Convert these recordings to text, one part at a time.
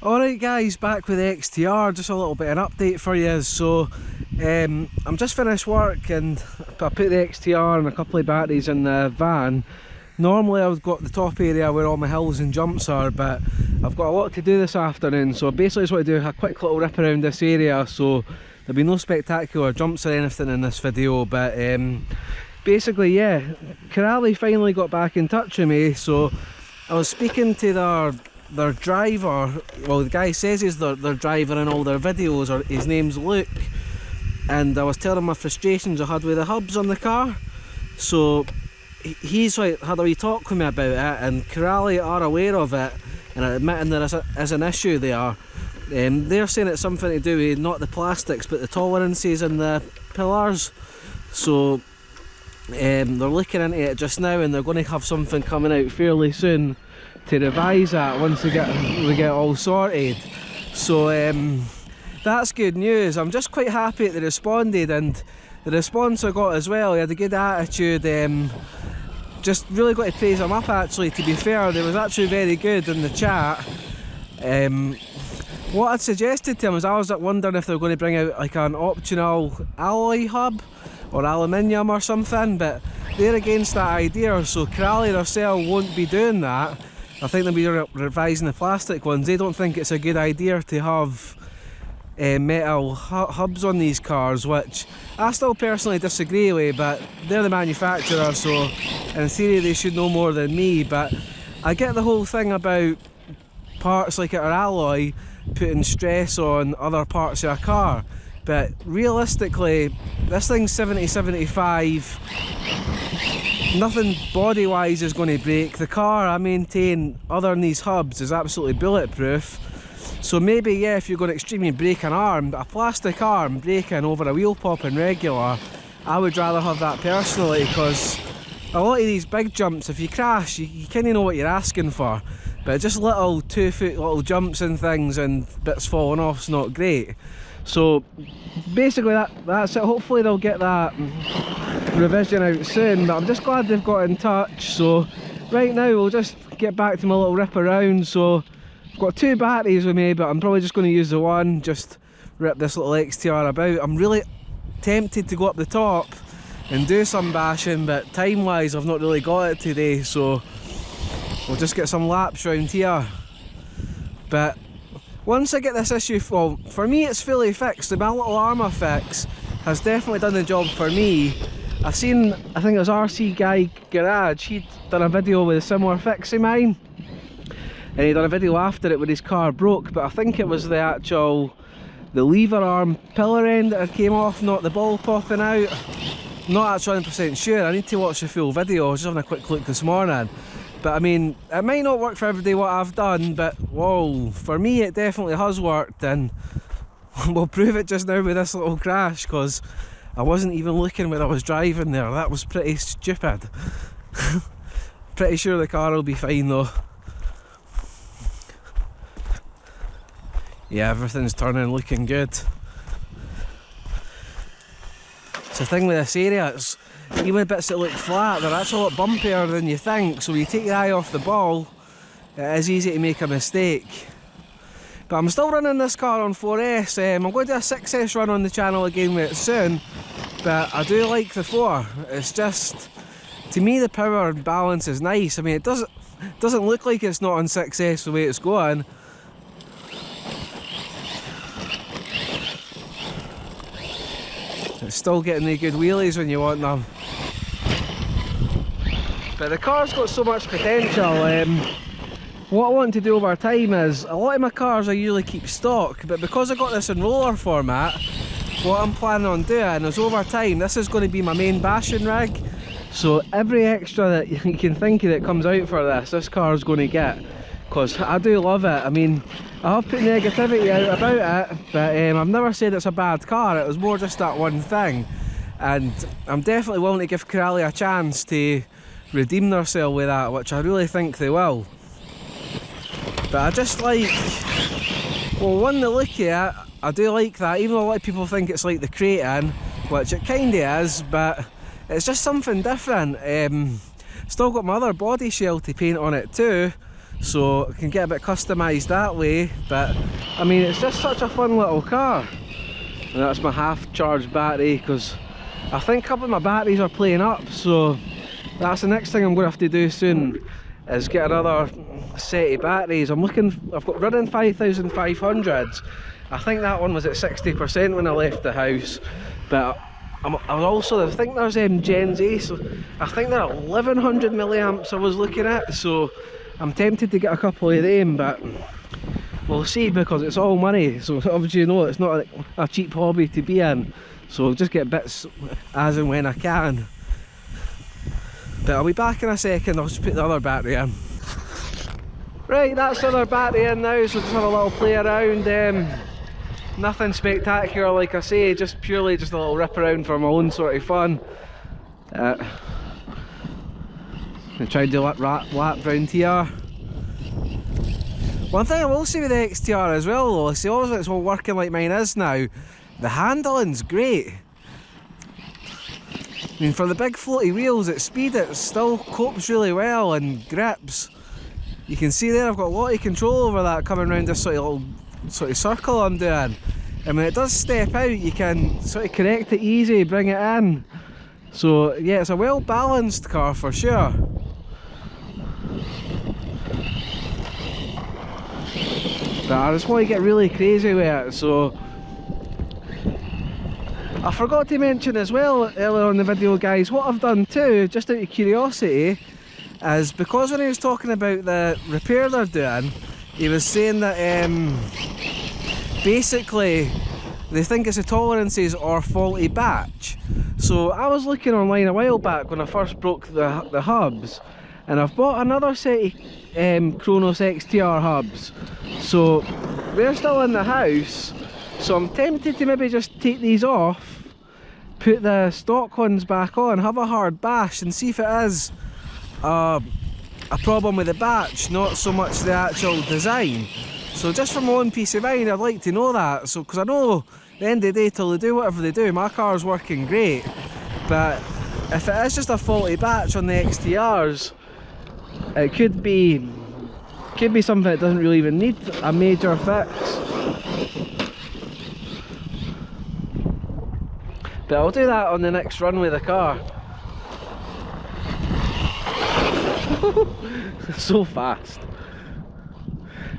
Alright guys, back with the XTR, just a little bit of an update for you. So I'm just finished work and I put the XTR and a couple of batteries in the van. Normally I've got the top area where all my hills and jumps are, but I've got a lot to do this afternoon, so basically I just want to do a quick little rip around this area. So there'll be no spectacular jumps or anything in this video, but basically yeah, Corally finally got back in touch with me. So I was speaking to their driver. Well, the guy says he's their driver in all their videos, or his name's Luke, and I was telling him my frustrations I had with the hubs on the car. So he's like had a wee talk with me about it, and Corally are aware of it and admitting there is an issue there. They're saying it's something to do with not the plastics but the tolerances in the pillars. So they're looking into it just now, and they're going to have something coming out fairly soon to revise that once we get all sorted. So that's good news. I'm just quite happy that they responded, and the response I got as well, he had a good attitude. Just really got to praise him up actually, to be fair. They was actually very good in the chat. What I'd suggested to him was I was wondering if they were going to bring out like an optional alloy hub or aluminium or something, but they're against that idea, so Corally themselves won't be doing that. I think they'll be revising the plastic ones. They don't think it's a good idea to have metal hubs on these cars, which I still personally disagree with, but they're the manufacturer, so in theory they should know more than me. But I get the whole thing about parts like it are alloy putting stress on other parts of a car, but realistically this thing's 70-75. Nothing body wise is going to break. The car I maintain, other than these hubs, is absolutely bulletproof. So maybe yeah, if you're going to extremely break an arm, but a plastic arm breaking over a wheel popping regular, I would rather have that personally, because a lot of these big jumps, if you crash you kind of know what you're asking for, but just little 2-foot little jumps and things and bits falling off is not great. So basically that's it. Hopefully they'll get that revision out soon, but I'm just glad they've got in touch. So right now we'll just get back to my little rip around. So I've got 2 batteries with me, but I'm probably just going to use the one, just rip this little XTR about. I'm really tempted to go up the top and do some bashing, but time wise I've not really got it today, so we'll just get some laps round here. But once I get this issue, well, for me it's fully fixed. My little armour fix has definitely done the job for me. I think it was RC Guy Garage, he'd done a video with a similar fix of mine, and he'd done a video after it when his car broke, but I think it was the lever arm pillar end that came off, not the ball popping out. Not actually 100% sure, I need to watch the full video. I was just having a quick look this morning. But I mean, it might not work for everybody what I've done, but whoa, for me it definitely has worked, and we'll prove it just now with this little crash, because I wasn't even looking when I was driving there. That was pretty stupid. Pretty sure the car will be fine though. Yeah, everything's turning looking good. It's the thing with this area, it's even bits that look flat, they're actually a lot bumpier than you think, so when you take your eye off the ball, it is easy to make a mistake. But I'm still running this car on 4S. I'm going to do a 6S run on the channel again with it soon, but I do like the 4. It's just, to me the power and balance is nice. I mean, it doesn't look like it's not on 6S the way it's going. It's still getting the good wheelies when you want them. But the car's got so much potential. What I want to do over time is, a lot of my cars I usually keep stock, but because I got this in roller format, what I'm planning on doing is over time, this is going to be my main bashing rig. So every extra that you can think of that comes out for this car is going to get, because I do love it. I mean, I have put negativity out about it, but I've never said it's a bad car. It was more just that one thing, and I'm definitely willing to give Corally a chance to redeem themselves with that, which I really think they will. But I just like, well, one, the look at it, I do like that, even though a lot of people think it's like the Kraton, which it kinda is, but it's just something different. Still got my other body shell to paint on it too, so it can get a bit customised that way. But I mean, it's just such a fun little car. And that's my half charged battery, because I think a couple of my batteries are playing up, so that's the next thing I'm going to have to do soon, is get another set of batteries. I've got running 5500s. I think that one was at 60% when I left the house, but I think there's Gen Z, so I think they're 1100 milliamps I was looking at, so I'm tempted to get a couple of them, but we'll see, because it's all money. So obviously, you know, it's not a cheap hobby to be in, so I'll just get bits as and when I can. But I'll be back in a second. I'll just put the other battery in. Right, that's the other battery in now, so just have a little play around. Nothing spectacular, like I say, just purely just a little rip around for my own sort of fun. And try to do a lap round here. One thing I will say with the XTR as well though, see, obviously it's all working like mine is now, the handling's great. I mean, for the big floaty wheels at speed, it still copes really well and grips. You can see there I've got a lot of control over that coming around this sort of circle I'm doing. And when it does step out, you can sort of correct it easy, bring it in. So yeah, it's a well balanced car for sure. But I just want to get really crazy with it, so I forgot to mention as well earlier on in the video, guys, what I've done too, just out of curiosity, is because when he was talking about the repair they're doing, he was saying that basically they think it's the tolerances or faulty batch. So I was looking online a while back when I first broke the hubs, and I've bought another set of Kronos XTR hubs, so they're still in the house, so I'm tempted to maybe just take these off, put the stock ones back on, have a hard bash and see if it is a problem with the batch, not so much the actual design. So just for my own peace of mind, I'd like to know that, so because I know at the end of the day, till they do whatever they do, my car's working great. But if it is just a faulty batch on the XTRs, it could be something that doesn't really even need a major fix. But I'll do that on the next run with the car. So fast.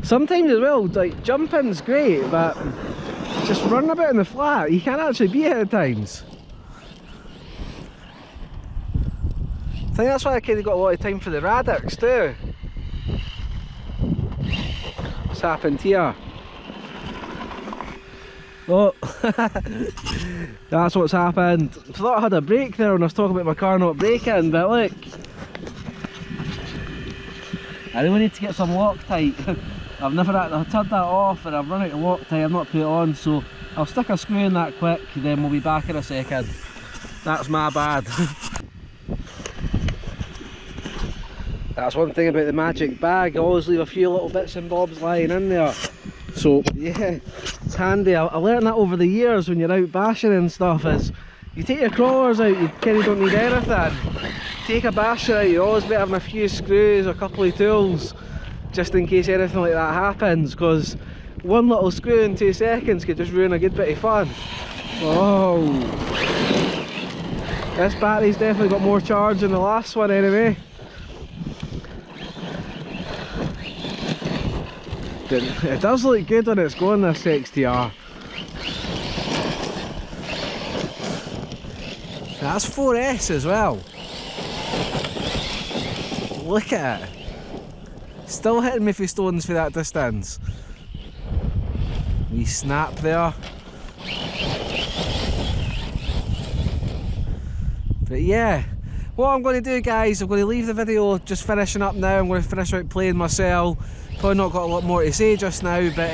Sometimes as well, like jumping's great, but just running about in the flat, you can't actually beat it at times. I think that's why I kind of got a lot of time for the Radix too. What's happened here? Oh, that's what's happened. I thought I had a brake there when I was talking about my car not braking, but look, I really need to get some Loctite. I've turned that off and I've run out of Loctite, I've not put it on, so I'll stick a screw in that quick, then we'll be back in a second. That's my bad. That's one thing about the Magic Bag, I always leave a few little bits and bobs lying in there. So yeah, it's handy. I learned that over the years when you're out bashing and stuff, is you take your crawlers out, you kind of don't need anything. Take a basher out, you always better having a few screws, a couple of tools, just in case anything like that happens, because one little screw in 2 seconds could just ruin a good bit of fun. Oh, this battery's definitely got more charge than the last one anyway. It does look good when it's going, this XTR. That's 4S as well. Look at it. Still hitting me for stones for that distance. Wee snap there. But yeah, what I'm going to do, guys, I'm going to leave the video just finishing up now. I'm going to finish out playing myself. Probably not got a lot more to say just now, but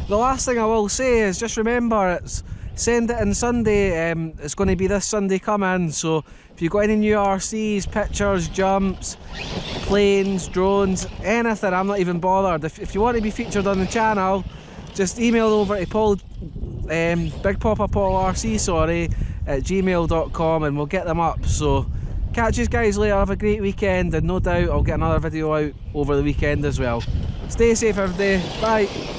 the last thing I will say is just remember, it's Send It In Sunday. It's going to be this Sunday coming, so if you've got any new RCs, pictures, jumps, planes, drones, anything, I'm not even bothered. If you want to be featured on the channel, just email over to Paul, Big Papa Paul RC, sorry, at gmail.com, and we'll get them up. So Catch you guys later, have a great weekend, and no doubt I'll get another video out over the weekend as well. Stay safe everybody, bye.